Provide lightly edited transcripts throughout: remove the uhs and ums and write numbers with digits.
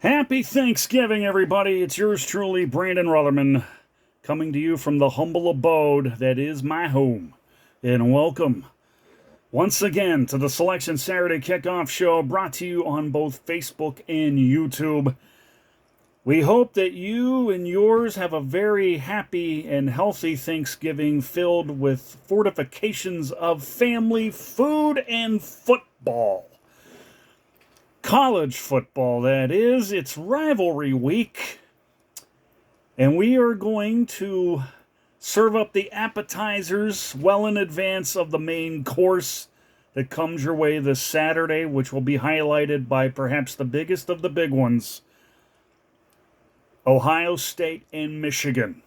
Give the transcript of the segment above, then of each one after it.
Happy Thanksgiving, everybody. It's yours truly, Brandon Rutherman, coming to you from the humble abode that is my home. And welcome once again to the Selection Saturday Kickoff Show, brought to you on both Facebook and YouTube. We hope that you and yours have a very happy and healthy Thanksgiving filled with fortifications of family, food, and football. College football, that is. It's rivalry week. And we are going to serve up the appetizers well in advance of the main course that comes your way this Saturday, which will be highlighted by perhaps the biggest of the big ones, Ohio State and Michigan.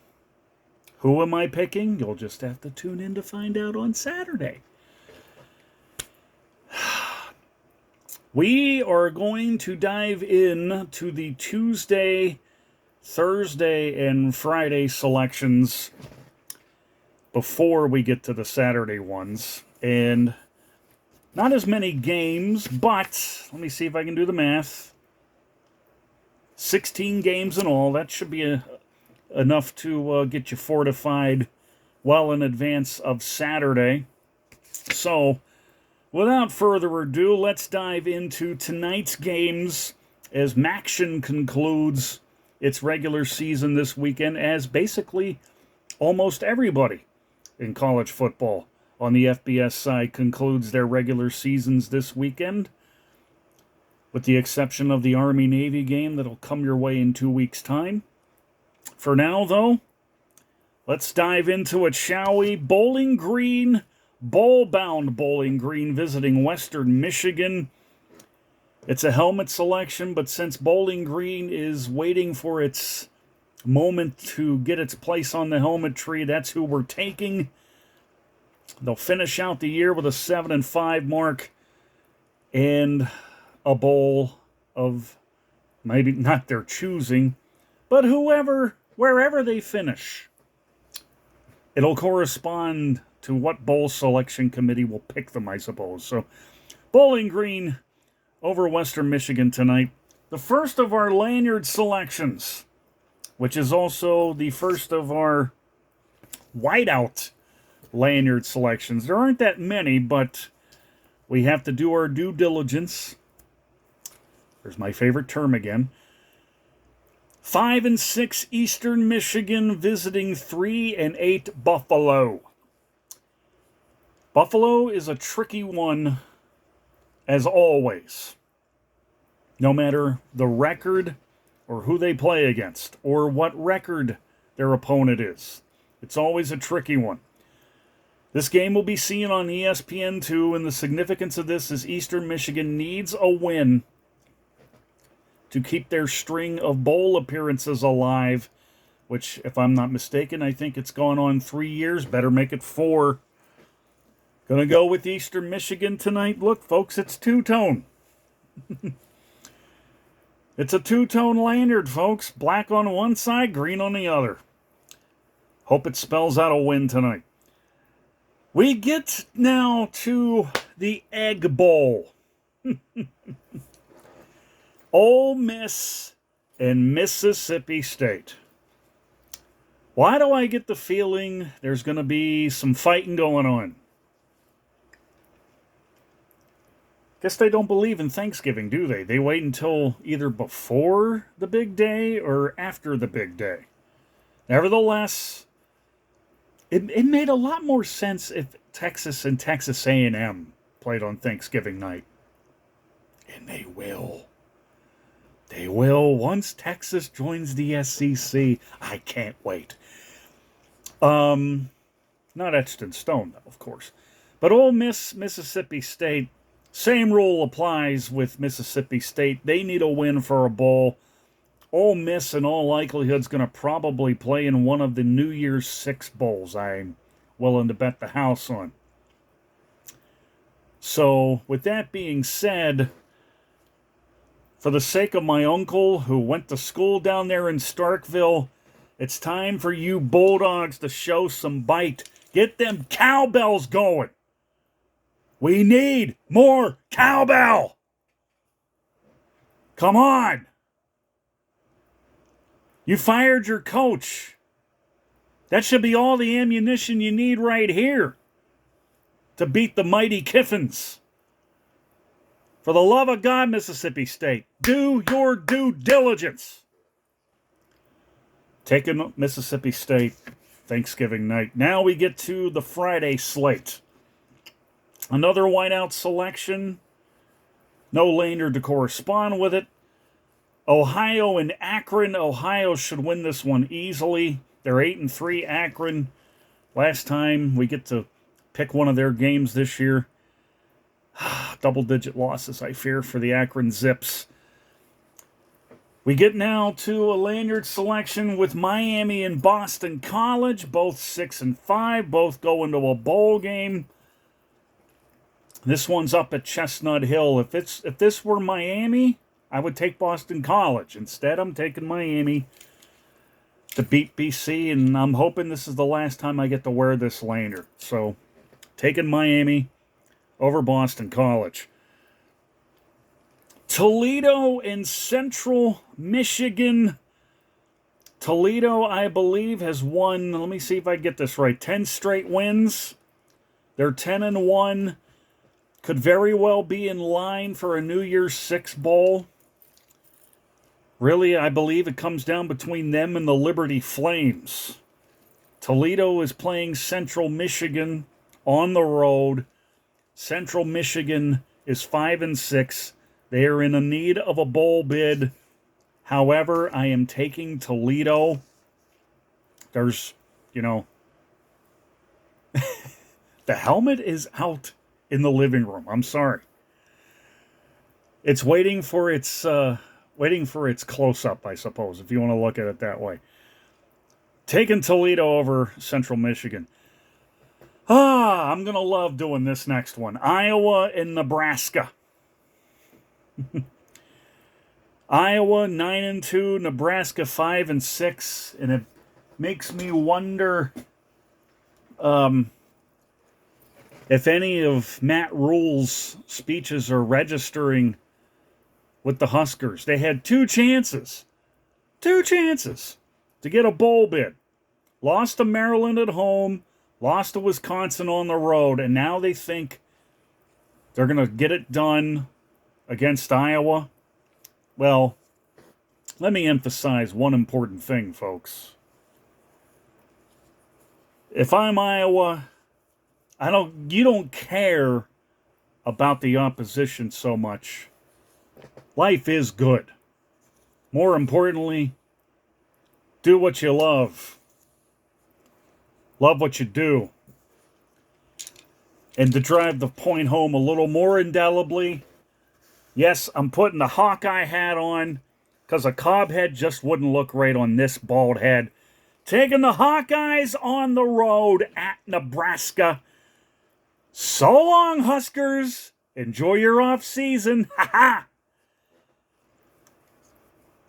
Who am I picking? You'll just have to tune in to find out on Saturday. We are going to dive in to the Tuesday, Thursday, and Friday selections before we get to the Saturday ones. And not as many games, but let me see if I can do the math. 16 games in all. That should be enough to get you fortified well in advance of Saturday. So, without further ado, let's dive into tonight's games as MACtion concludes its regular season this weekend, as basically almost everybody in college football on the FBS side concludes their regular seasons this weekend, with the exception of the Army-Navy game that'll come your way in 2 weeks' time. For now, though, let's dive into it, shall we? Bowling Green, bowl-bound Bowling Green visiting Western Michigan. It's a helmet selection, but since Bowling Green is waiting for its moment to get its place on the helmet tree, that's who we're taking. They'll finish out the year with a 7-5 mark and a bowl of maybe not their choosing, but wherever they finish, it'll correspond to what bowl selection committee will pick them, I suppose. So, Bowling Green over Western Michigan tonight. The first of our lanyard selections, which is also the first of our whiteout lanyard selections. There aren't that many, but we have to do our due diligence. There's my favorite term again. 5-6 Eastern Michigan visiting 3-8 Buffalo. Buffalo is a tricky one, as always. No matter the record or who they play against or what record their opponent is. It's always a tricky one. This game will be seen on ESPN2, and the significance of this is Eastern Michigan needs a win to keep their string of bowl appearances alive, which, if I'm not mistaken, I think it's gone on 3 years. Better make it 4. Gonna go with Eastern Michigan tonight. Look, folks, it's two-tone. It's a two-tone lanyard, folks. Black on one side, green on the other. Hope it spells out a win tonight. We get now to the Egg Bowl. Ole Miss and Mississippi State. Why do I get the feeling there's going to be some fighting going on? Guess they don't believe in Thanksgiving, do they? They wait until either before the big day or after the big day. Nevertheless, it made a lot more sense if Texas and Texas A&M played on Thanksgiving night. And they will. They will once Texas joins the SEC. I can't wait. Not etched in stone, though, of course. But Ole Miss, Mississippi State, same rule applies with Mississippi State. They need a win for a bowl. Ole Miss, in all likelihood, is going to probably play in one of the New Year's Six bowls I'm willing to bet the house on. So, with that being said, for the sake of my uncle who went to school down there in Starkville, it's time for you Bulldogs to show some bite. Get them cowbells going. We need more cowbell. Come on. You fired your coach. That should be all the ammunition you need right here to beat the mighty Kiffins. For the love of God, Mississippi State, do your due diligence. Taking Mississippi State Thanksgiving night. Now we get to the Friday slate. Another whiteout selection. No Lander to correspond with it. Ohio and Akron. Ohio should win this one easily. They're 8-3. Akron. Last time we get to pick one of their games this year. Double-digit losses, I fear, for the Akron Zips. We get now to a lanyard selection with Miami and Boston College, both 6-5, both go into a bowl game. This one's up at Chestnut Hill. If this were Miami, I would take Boston College. Instead, I'm taking Miami to beat BC, and I'm hoping this is the last time I get to wear this lanyard. So, taking Miami over Boston College. Toledo and Central Michigan. Toledo, I believe, has won, let me see if I get this right, 10 straight wins. They're 10-1. Could very well be in line for a New Year's Six bowl. Really, I believe it comes down between them and the Liberty Flames. Toledo is playing Central Michigan on the road. Central Michigan is 5-6. They are in a need of a bowl bid. However, I am taking Toledo. There's, the helmet is out in the living room. I'm sorry. It's waiting for its close-up, I suppose, if you want to look at it that way. Taking Toledo over Central Michigan. I'm going to love doing this next one. Iowa and Nebraska. Iowa 9-2, Nebraska 5-6, and it makes me wonder if any of Matt Rule's speeches are registering with the Huskers. They had two chances to get a bowl bid. Lost to Maryland at home, lost to Wisconsin on the road, and now they think they're going to get it done against Iowa. Well, let me emphasize one important thing, folks. If I'm Iowa, you don't care about the opposition so much. Life is good. More importantly, do what you love. Love what you do. And to drive the point home a little more indelibly, yes, I'm putting the Hawkeye hat on because a cob head just wouldn't look right on this bald head. Taking the Hawkeyes on the road at Nebraska. So long, Huskers. Enjoy your off season.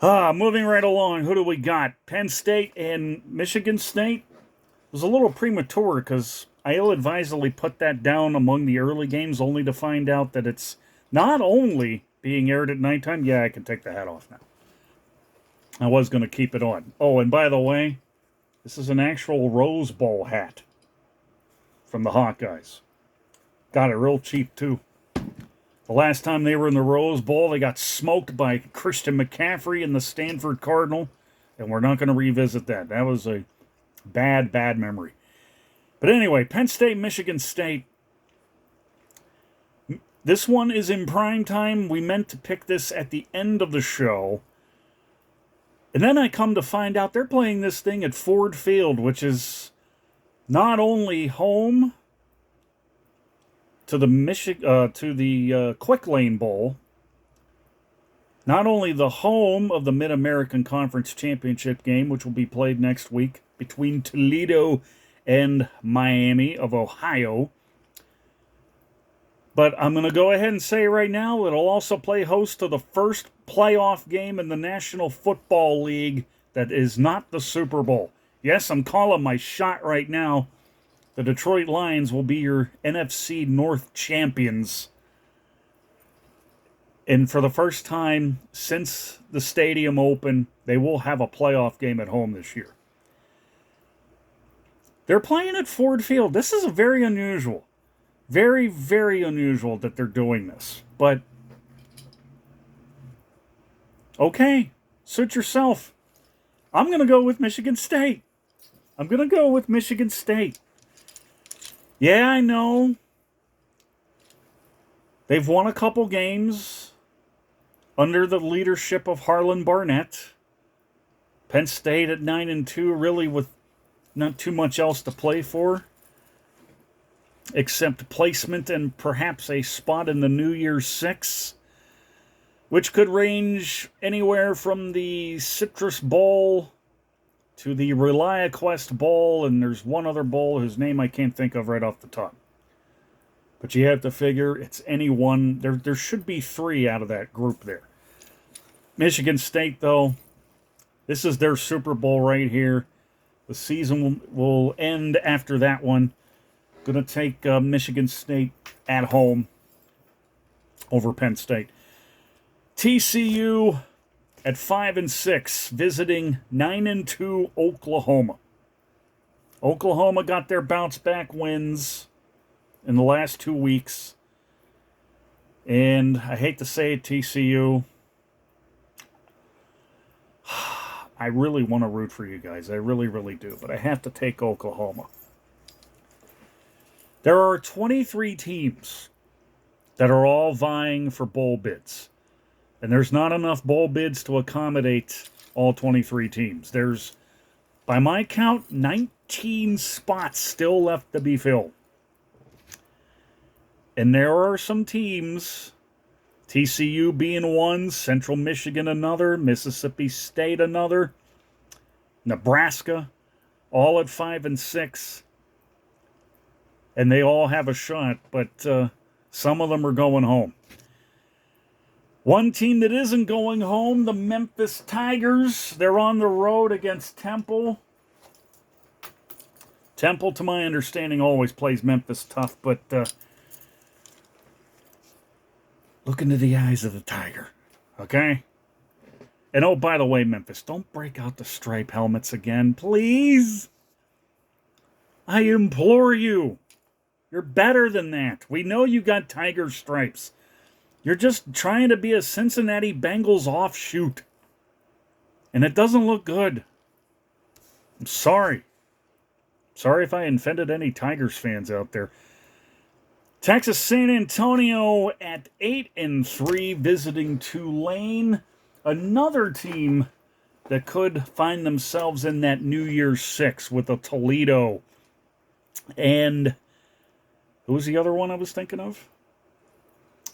Moving right along. Who do we got? Penn State and Michigan State. It was a little premature because I ill-advisedly put that down among the early games only to find out that it's not only being aired at nighttime. Yeah, I can take the hat off now. I was going to keep it on. Oh, and by the way, this is an actual Rose Bowl hat from the Hawkeyes. Got it real cheap, too. The last time they were in the Rose Bowl, they got smoked by Christian McCaffrey and the Stanford Cardinal, and we're not going to revisit that. That was a bad memory. But anyway, Penn State, Michigan State. This one is in prime time. We meant to pick this at the end of the show. And then I come to find out they're playing this thing at Ford Field, which is not only home to the Quick Lane Bowl, not only the home of the Mid-American Conference Championship game, which will be played next week between Toledo and Miami of Ohio, but I'm going to go ahead and say right now it'll also play host to the first playoff game in the National Football League that is not the Super Bowl. Yes, I'm calling my shot right now. The Detroit Lions will be your NFC North champions And for the first time since the stadium opened, they will have a playoff game at home this year. They're playing at Ford Field. This is very unusual. Very, very unusual that they're doing this. But, okay, suit yourself. I'm going to go with Michigan State. Yeah, I know. They've won a couple games under the leadership of Harlan Barnett. Penn State at 9-2, really with not too much else to play for, except placement and perhaps a spot in the New Year's Six, which could range anywhere from the Citrus Bowl to the ReliaQuest Bowl, and there's one other bowl whose name I can't think of right off the top. But you have to figure it's any one. There should be three out of that group there. Michigan State, though, this is their Super Bowl right here. The season will end after that one. Going to take Michigan State at home over Penn State. TCU at 5-6, visiting 9-2 Oklahoma. Oklahoma got their bounce-back wins in the last 2 weeks. And I hate to say it, TCU, I really want to root for you guys. I really, really do. But I have to take Oklahoma. There are 23 teams that are all vying for bowl bids. And there's not enough bowl bids to accommodate all 23 teams. There's, by my count, 19 spots still left to be filled. And there are some teams, TCU being one, Central Michigan another, Mississippi State another, Nebraska, all at 5-6. And they all have a shot, but some of them are going home. One team that isn't going home, the Memphis Tigers. They're on the road against Temple. Temple, to my understanding, always plays Memphis tough, but look into the eyes of the Tiger, okay? And oh, by the way, Memphis, don't break out the stripe helmets again, please. I implore you. You're better than that. We know you got Tiger stripes. You're just trying to be a Cincinnati Bengals offshoot. And it doesn't look good. I'm sorry. Sorry if I offended any Tigers fans out there. Texas San Antonio at 8-3, visiting Tulane. Another team that could find themselves in that New Year's Six with a Toledo. And who was the other one I was thinking of?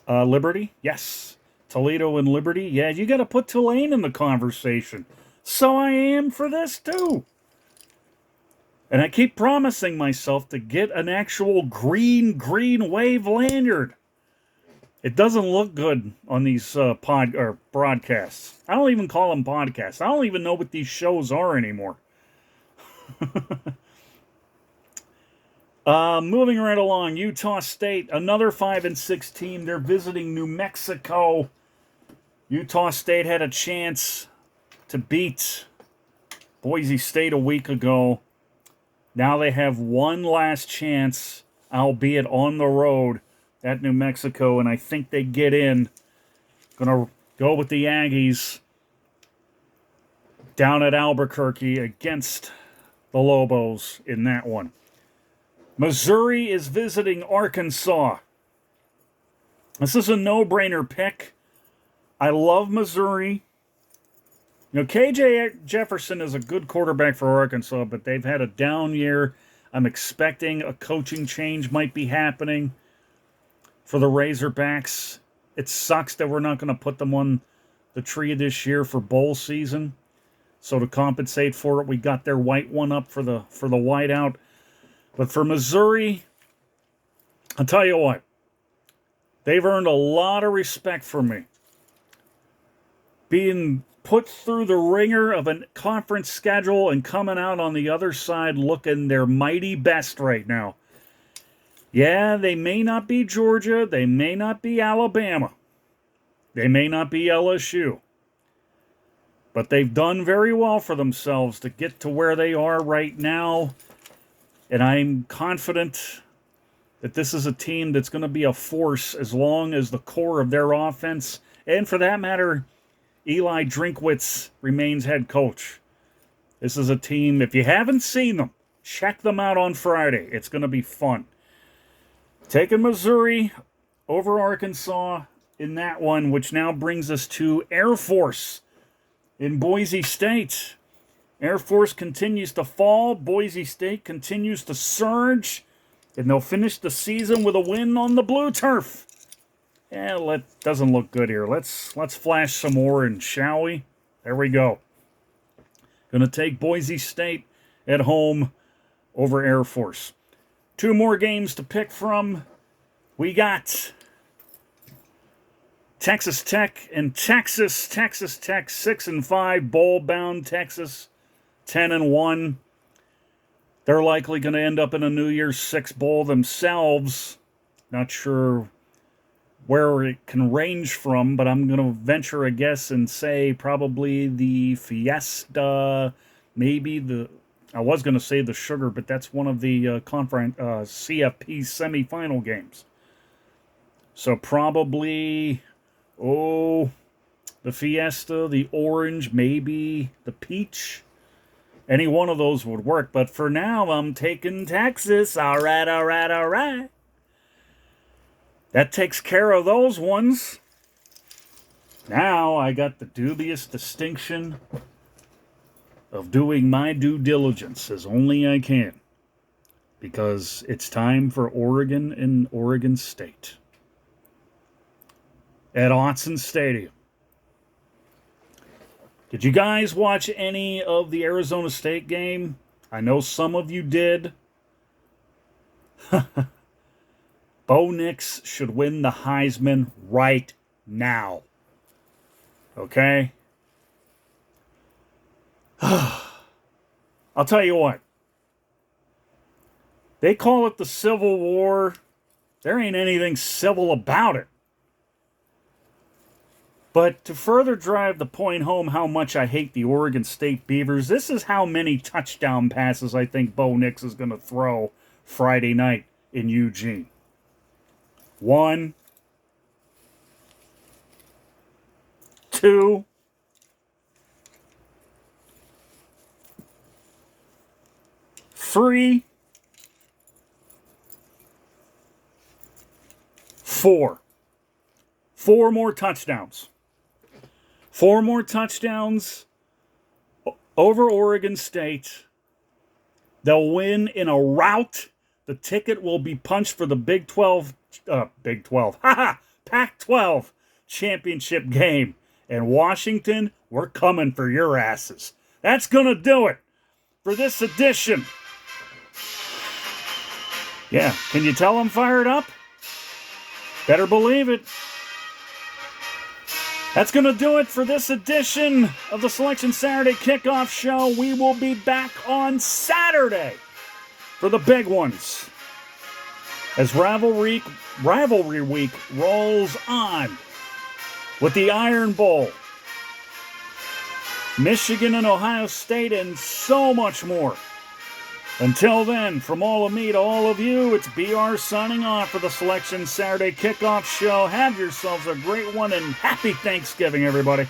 Liberty? Yes. Toledo and Liberty. Yeah, you got to put Tulane in the conversation. So I am for this too. And I keep promising myself to get an actual green wave lanyard. It doesn't look good on these broadcasts. I don't even call them podcasts. I don't even know what these shows are anymore. Moving right along, Utah State, another 5-6 team. They're visiting New Mexico. Utah State had a chance to beat Boise State a week ago. Now they have one last chance, albeit on the road at New Mexico, and I think they get in. Gonna go with the Aggies down at Albuquerque against the Lobos in that one. Missouri is visiting Arkansas. This is a no-brainer pick. I love Missouri. You know, KJ Jefferson is a good quarterback for Arkansas, but they've had a down year. I'm expecting a coaching change might be happening for the Razorbacks. It sucks that we're not going to put them on the tree this year for bowl season. So to compensate for it, we got their white one up for the whiteout. But for Missouri, I'll tell you what, they've earned a lot of respect from me. Being put through the ringer of a conference schedule and coming out on the other side looking their mighty best right now. Yeah, they may not be Georgia, they may not be Alabama, They may not be LSU, but they've done very well for themselves to get to where they are right now. And I'm confident that this is a team that's going to be a force as long as the core of their offense, and for that matter, Eli Drinkwitz remains head coach. This is a team, if you haven't seen them, check them out on Friday. It's going to be fun. Taking Missouri over Arkansas in that one, which now brings us to Air Force in Boise State. Air Force continues to fall. Boise State continues to surge. And they'll finish the season with a win on the blue turf. Yeah, that doesn't look good here. Let's flash some orange, shall we? There we go. Going to take Boise State at home over Air Force. 2 more games to pick from. We got Texas Tech and Texas. Texas Tech 6-5, bowl-bound Texas 10-1. They're likely going to end up in a New Year's Six bowl themselves. Not sure where it can range from, but I'm going to venture a guess and say probably the Fiesta, maybe I was going to say the Sugar, but that's one of the CFP semifinal games. So probably, the Fiesta, the Orange, maybe the Peach. Any one of those would work, but for now, I'm taking Texas. All right. That takes care of those ones. Now I got the dubious distinction of doing my due diligence as only I can, because it's time for Oregon and Oregon State at Autzen Stadium. Did you guys watch any of the Arizona State game? I know some of you did. Bo Nix should win the Heisman right now. Okay? I'll tell you what. They call it the Civil War. There ain't anything civil about it. But to further drive the point home how much I hate the Oregon State Beavers, this is how many touchdown passes I think Bo Nix is going to throw Friday night in Eugene. 1, 2, 3, 4. 4 more touchdowns. 4 more touchdowns over Oregon State. They'll win in a rout. The ticket will be punched for the Pac-12 championship game. And Washington, we're coming for your asses. That's going to do it for this edition. Yeah, can you tell I'm fired up? Better believe it. That's going to do it for this edition of the Selection Saturday Kickoff Show. We will be back on Saturday for the big ones, as Rivalry Week rolls on with the Iron Bowl, Michigan and Ohio State, and so much more. Until then, from all of me to all of you, it's BR signing off for the Selection Saturday Kickoff Show. Have yourselves a great one, and happy Thanksgiving, everybody.